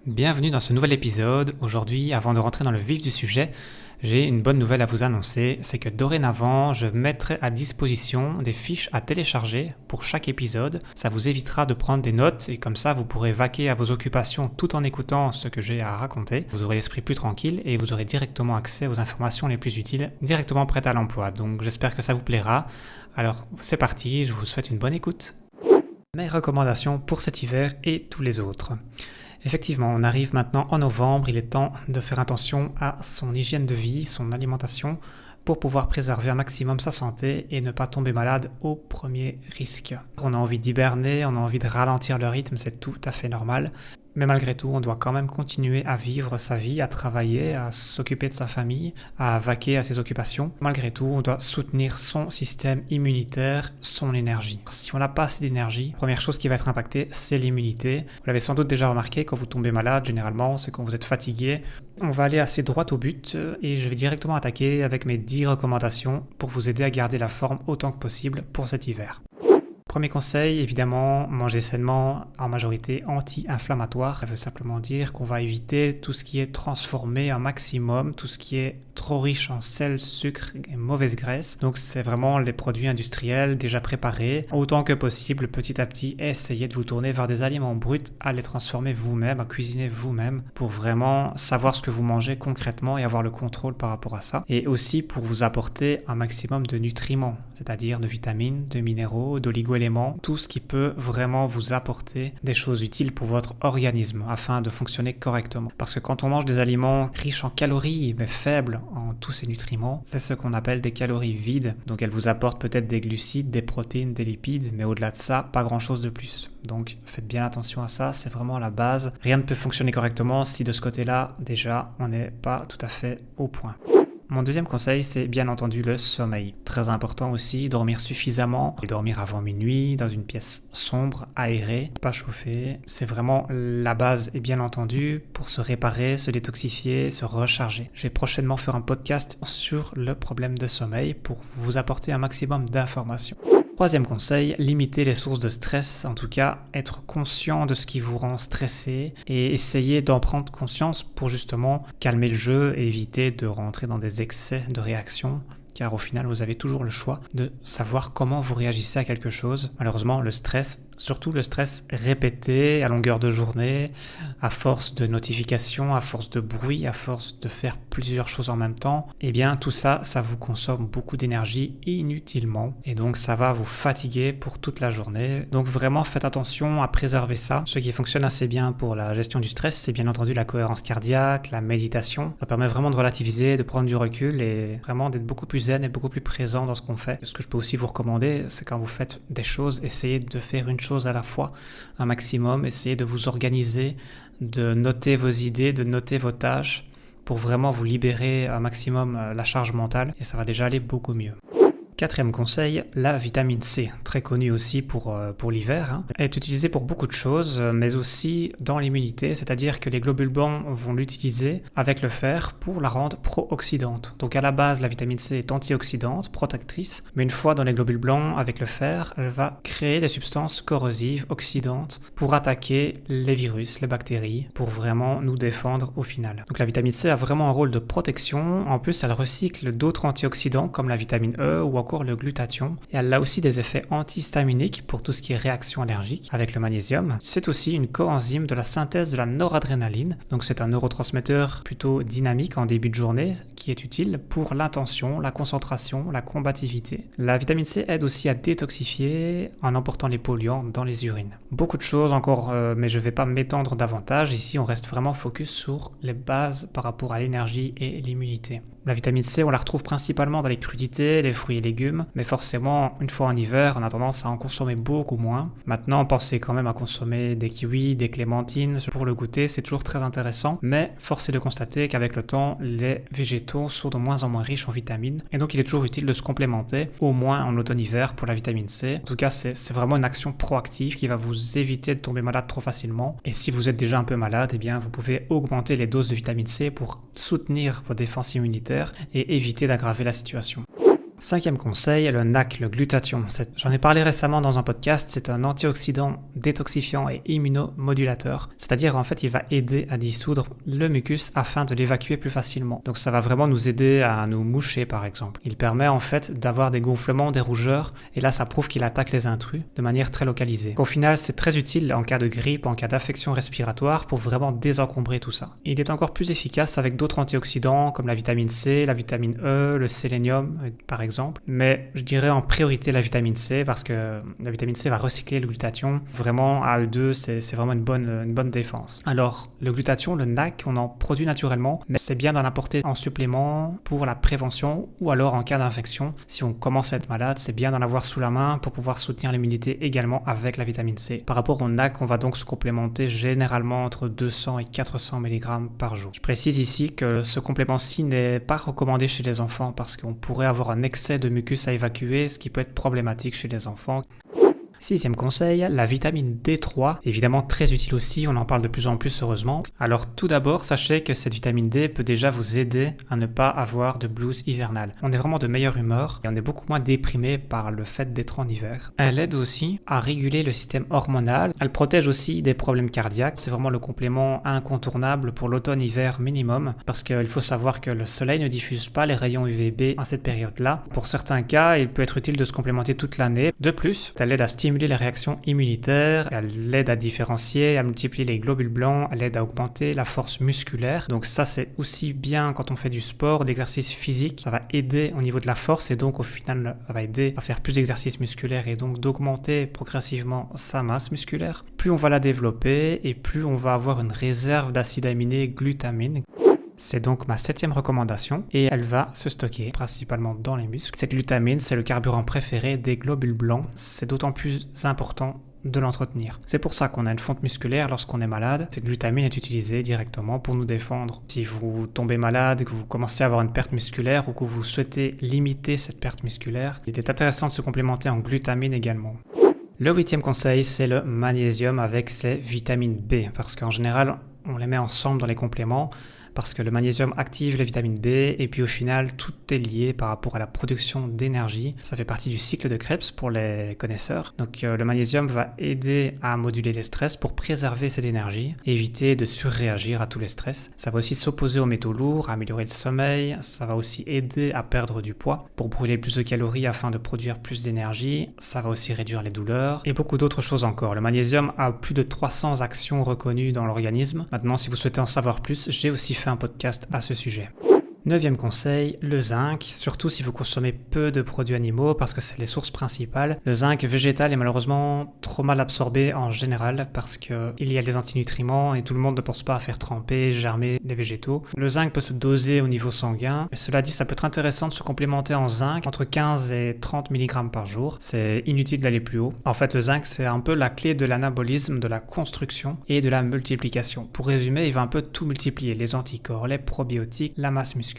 Bienvenue dans ce nouvel épisode. Aujourd'hui, avant de rentrer dans le vif du sujet, j'ai une bonne nouvelle à vous annoncer, c'est que dorénavant, je mettrai à disposition des fiches à télécharger pour chaque épisode. Ça vous évitera de prendre des notes et comme ça, vous pourrez vaquer à vos occupations tout en écoutant ce que j'ai à raconter. Vous aurez l'esprit plus tranquille et vous aurez directement accès aux informations les plus utiles, directement prêtes à l'emploi. Donc j'espère que ça vous plaira. Alors c'est parti, je vous souhaite une bonne écoute. Mes recommandations pour cet hiver et tous les autres. Effectivement, on arrive maintenant en novembre, il est temps de faire attention à son hygiène de vie, son alimentation, pour pouvoir préserver un maximum sa santé et ne pas tomber malade au premier risque. On a envie d'hiberner, on a envie de ralentir le rythme, c'est tout à fait normal. Mais malgré tout, on doit quand même continuer à vivre sa vie, à travailler, à s'occuper de sa famille, à vaquer à ses occupations. Malgré tout, on doit soutenir son système immunitaire, son énergie. Si on n'a pas assez d'énergie, la première chose qui va être impactée, c'est l'immunité. Vous l'avez sans doute déjà remarqué, quand vous tombez malade, généralement, c'est quand vous êtes fatigué. On va aller assez droit au but et je vais directement attaquer avec mes 10 recommandations pour vous aider à garder la forme autant que possible pour cet hiver. Premier conseil, évidemment, manger sainement, en majorité anti-inflammatoire. Ça veut simplement dire qu'on va éviter tout ce qui est transformé un maximum, tout ce qui est trop riche en sel, sucre et mauvaise graisse. Donc c'est vraiment les produits industriels déjà préparés. Autant que possible, petit à petit, essayez de vous tourner vers des aliments bruts, à les transformer vous-même, à cuisiner vous-même pour vraiment savoir ce que vous mangez concrètement et avoir le contrôle par rapport à ça. Et aussi pour vous apporter un maximum de nutriments, c'est-à-dire de vitamines, de minéraux, d'oligo-éléments, tout ce qui peut vraiment vous apporter des choses utiles pour votre organisme afin de fonctionner correctement. Parce que quand on mange des aliments riches en calories mais faibles en tous ces nutriments, c'est ce qu'on appelle des calories vides. Donc elles vous apportent peut-être des glucides, des protéines, des lipides, mais au-delà de ça, pas grand-chose de plus. Donc faites bien attention à ça, c'est vraiment la base. Rien ne peut fonctionner correctement si de ce côté-là, déjà, on n'est pas tout à fait au point. Mon deuxième conseil, c'est bien entendu le sommeil. Très important aussi, dormir suffisamment et dormir avant minuit, dans une pièce sombre, aérée, pas chauffée. C'est vraiment la base et bien entendu pour se réparer, se détoxifier, se recharger. Je vais prochainement faire un podcast sur le problème de sommeil pour vous apporter un maximum d'informations. Troisième conseil, limiter les sources de stress, en tout cas être conscient de ce qui vous rend stressé et essayer d'en prendre conscience pour justement calmer le jeu et éviter de rentrer dans des excès de réaction. Car au final, vous avez toujours le choix de savoir comment vous réagissez à quelque chose. Malheureusement, le stress, surtout le stress répété à longueur de journée, à force de notifications, à force de bruit, à force de faire plusieurs choses en même temps, eh bien tout ça, ça vous consomme beaucoup d'énergie inutilement. Et donc ça va vous fatiguer pour toute la journée. Donc vraiment, faites attention à préserver ça. Ce qui fonctionne assez bien pour la gestion du stress, c'est bien entendu la cohérence cardiaque, la méditation. Ça permet vraiment de relativiser, de prendre du recul et vraiment d'être beaucoup plus zen et beaucoup plus présent dans ce qu'on fait. Ce que je peux aussi vous recommander, c'est quand vous faites des choses, essayez de faire une chose à la fois, un maximum, essayez de vous organiser, de noter vos idées, de noter vos tâches pour vraiment vous libérer un maximum la charge mentale et ça va déjà aller beaucoup mieux. Quatrième conseil, la vitamine C, très connue aussi pour l'hiver. Elle est utilisée pour beaucoup de choses, mais aussi dans l'immunité, c'est-à-dire que les globules blancs vont l'utiliser avec le fer pour la rendre pro-oxydante. Donc à la base, la vitamine C est antioxydante, protectrice, mais une fois dans les globules blancs avec le fer, elle va créer des substances corrosives, oxydantes, pour attaquer les virus, les bactéries, pour vraiment nous défendre au final. Donc la vitamine C a vraiment un rôle de protection, en plus elle recycle d'autres antioxydants comme la vitamine E ou encore le glutathion et elle a aussi des effets antihistaminiques pour tout ce qui est réaction allergique avec le magnésium. C'est aussi une coenzyme de la synthèse de la noradrénaline, donc c'est un neurotransmetteur plutôt dynamique en début de journée qui est utile pour l'attention, la concentration, la combativité. La vitamine C aide aussi à détoxifier en emportant les polluants dans les urines. Beaucoup de choses encore, mais je ne vais pas m'étendre davantage. Ici, on reste vraiment focus sur les bases par rapport à l'énergie et l'immunité. La vitamine C, on la retrouve principalement dans les crudités, les fruits et légumes, mais forcément, une fois en hiver, on a tendance à en consommer beaucoup moins. Maintenant, pensez quand même à consommer des kiwis, des clémentines. Pour le goûter, c'est toujours très intéressant, mais force est de constater qu'avec le temps, les végétaux sont de moins en moins riches en vitamines, et donc il est toujours utile de se complémenter, au moins en automne-hiver pour la vitamine C. En tout cas, c'est vraiment une action proactive qui va vous éviter de tomber malade trop facilement, et si vous êtes déjà un peu malade, eh bien, vous pouvez augmenter les doses de vitamine C pour soutenir vos défenses immunitaires et éviter d'aggraver la situation. Cinquième conseil, le NAC, le glutathion. J'en ai parlé récemment dans un podcast, c'est un antioxydant détoxifiant et immunomodulateur. C'est-à-dire en fait il va aider à dissoudre le mucus afin de l'évacuer plus facilement. Donc ça va vraiment nous aider à nous moucher par exemple. Il permet en fait d'avoir des gonflements, des rougeurs et là ça prouve qu'il attaque les intrus de manière très localisée. Au final c'est très utile en cas de grippe, en cas d'affection respiratoire pour vraiment désencombrer tout ça. Il est encore plus efficace avec d'autres antioxydants comme la vitamine C, la vitamine E, le sélénium par exemple. Mais je dirais en priorité la vitamine C parce que la vitamine C va recycler le glutathion. Vraiment à eux deux, c'est vraiment une bonne défense. Alors le glutathion, le NAC, on en produit naturellement, mais c'est bien d'en apporter en supplément pour la prévention ou alors en cas d'infection. Si on commence à être malade, c'est bien d'en avoir sous la main pour pouvoir soutenir l'immunité également avec la vitamine C. Par rapport au NAC, on va donc se complémenter généralement entre 200 et 400 mg par jour. Je précise ici que ce complément-ci n'est pas recommandé chez les enfants parce qu'on pourrait avoir un excès de mucus à évacuer, ce qui peut être problématique chez les enfants. Sixième conseil, la vitamine D3, évidemment très utile aussi, on en parle de plus en plus heureusement. Alors tout d'abord, sachez que cette vitamine D peut déjà vous aider à ne pas avoir de blues hivernal. On est vraiment de meilleure humeur et on est beaucoup moins déprimé par le fait d'être en hiver. Elle aide aussi à réguler le système hormonal, elle protège aussi des problèmes cardiaques, c'est vraiment le complément incontournable pour l'automne-hiver minimum, parce qu'il faut savoir que le soleil ne diffuse pas les rayons UVB à cette période-là. Pour certains cas, il peut être utile de se complémenter toute l'année. De plus, elle aide à stimuler les réactions immunitaires, elle aide à différencier, à multiplier les globules blancs, elle aide à augmenter la force musculaire. Donc ça c'est aussi bien quand on fait du sport, d'exercice physique, ça va aider au niveau de la force et donc au final ça va aider à faire plus d'exercices musculaires et donc d'augmenter progressivement sa masse musculaire. Plus on va la développer et plus on va avoir une réserve d'acide aminé glutamine. C'est donc ma 7e recommandation et elle va se stocker principalement dans les muscles. Cette glutamine, c'est le carburant préféré des globules blancs. C'est d'autant plus important de l'entretenir. C'est pour ça qu'on a une fonte musculaire lorsqu'on est malade. Cette glutamine est utilisée directement pour nous défendre. Si vous tombez malade, que vous commencez à avoir une perte musculaire ou que vous souhaitez limiter cette perte musculaire, il est intéressant de se complémenter en glutamine également. Le 8e conseil, c'est le magnésium avec ses vitamines B parce qu'en général, on les met ensemble dans les compléments parce que le magnésium active les vitamines B et puis au final tout est lié par rapport à la production d'énergie. Ça fait partie du cycle de Krebs pour les connaisseurs. Donc le magnésium va aider à moduler les stress pour préserver cette énergie et éviter de surréagir à tous les stress. Ça va aussi s'opposer aux métaux lourds, améliorer le sommeil. Ça va aussi aider à perdre du poids pour brûler plus de calories afin de produire plus d'énergie. Ça va aussi réduire les douleurs et beaucoup d'autres choses encore. Le magnésium a plus de 300 actions reconnues dans l'organisme. Maintenant, si vous souhaitez en savoir plus, j'ai aussi fait un podcast à ce sujet. 9e conseil, le zinc, surtout si vous consommez peu de produits animaux parce que c'est les sources principales. Le zinc végétal est malheureusement trop mal absorbé en général parce qu'il y a des antinutriments et tout le monde ne pense pas à faire tremper, germer les végétaux. Le zinc peut se doser au niveau sanguin. Et cela dit, ça peut être intéressant de se complémenter en zinc entre 15 et 30 mg par jour. C'est inutile d'aller plus haut. En fait, le zinc, c'est un peu la clé de l'anabolisme, de la construction et de la multiplication. Pour résumer, il va un peu tout multiplier. Les anticorps, les probiotiques, la masse musculaire,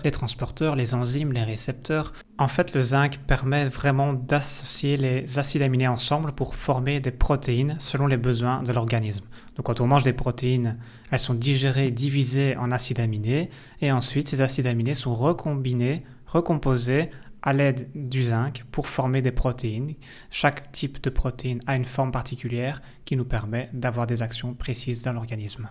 les transporteurs, les enzymes, les récepteurs. En fait, le zinc permet vraiment d'associer les acides aminés ensemble pour former des protéines selon les besoins de l'organisme. Donc quand on mange des protéines, elles sont digérées, divisées en acides aminés et ensuite ces acides aminés sont recombinés, recomposés à l'aide du zinc pour former des protéines. Chaque type de protéine a une forme particulière qui nous permet d'avoir des actions précises dans l'organisme.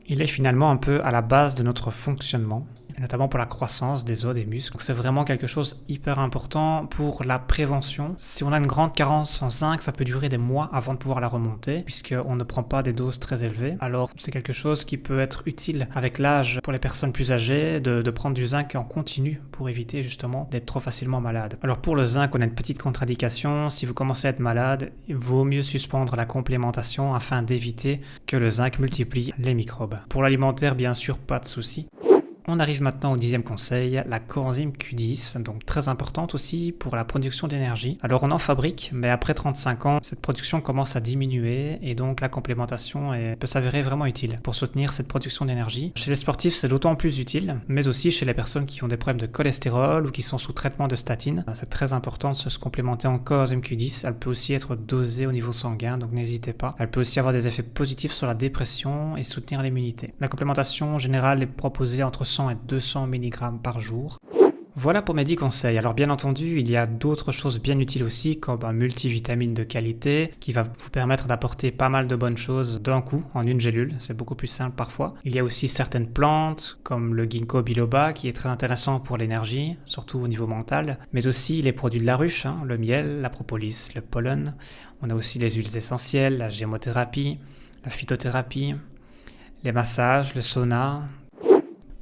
Il est finalement un peu à la base de notre fonctionnement, notamment pour la croissance des os, des muscles. Donc c'est vraiment quelque chose hyper important pour la prévention. Si on a une grande carence en zinc, ça peut durer des mois avant de pouvoir la remonter, puisqu'on ne prend pas des doses très élevées. Alors c'est quelque chose qui peut être utile avec l'âge pour les personnes plus âgées, de prendre du zinc en continu pour éviter justement d'être trop facilement malade. Alors pour le zinc, on a une petite contre-indication. Si vous commencez à être malade, il vaut mieux suspendre la complémentation afin d'éviter que le zinc multiplie les microbes. Pour l'alimentaire, bien sûr, pas de souci. On arrive maintenant au 10e conseil, la coenzyme Q10, donc très importante aussi pour la production d'énergie. Alors on en fabrique, mais après 35 ans, cette production commence à diminuer et donc la complémentation peut s'avérer vraiment utile pour soutenir cette production d'énergie. Chez les sportifs, c'est d'autant plus utile, mais aussi chez les personnes qui ont des problèmes de cholestérol ou qui sont sous traitement de statine. C'est très important de se complémenter en coenzyme Q10. Elle peut aussi être dosée au niveau sanguin, donc n'hésitez pas. Elle peut aussi avoir des effets positifs sur la dépression et soutenir l'immunité. La complémentation générale est proposée entre 100 et 200 mg par jour. Voilà pour mes 10 conseils. Alors bien entendu, il y a d'autres choses bien utiles aussi, comme un multivitamine de qualité qui va vous permettre d'apporter pas mal de bonnes choses d'un coup, en une gélule. C'est beaucoup plus simple parfois. Il y a aussi certaines plantes, comme le ginkgo biloba, qui est très intéressant pour l'énergie, surtout au niveau mental, mais aussi les produits de la ruche, le miel, la propolis, le pollen. On a aussi les huiles essentielles, la gémothérapie, la phytothérapie, les massages, le sauna.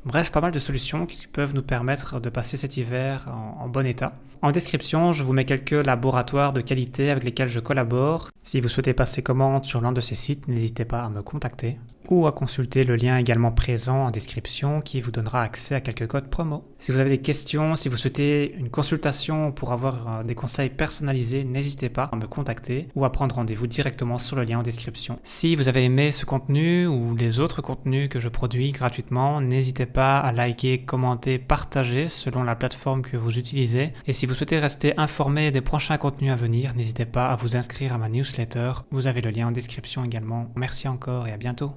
Bref, pas mal de solutions qui peuvent nous permettre de passer cet hiver en bon état. En description, je vous mets quelques laboratoires de qualité avec lesquels je collabore. Si vous souhaitez passer commande sur l'un de ces sites, n'hésitez pas à me contacter ou à consulter le lien également présent en description qui vous donnera accès à quelques codes promo. Si vous avez des questions, si vous souhaitez une consultation pour avoir des conseils personnalisés, n'hésitez pas à me contacter ou à prendre rendez-vous directement sur le lien en description. Si vous avez aimé ce contenu ou les autres contenus que je produis gratuitement, n'hésitez pas à liker, commenter, partager selon la plateforme que vous utilisez. Et si vous souhaitez rester informé des prochains contenus à venir, n'hésitez pas à vous inscrire à ma newsletter. Vous avez le lien en description également. Merci encore et à bientôt.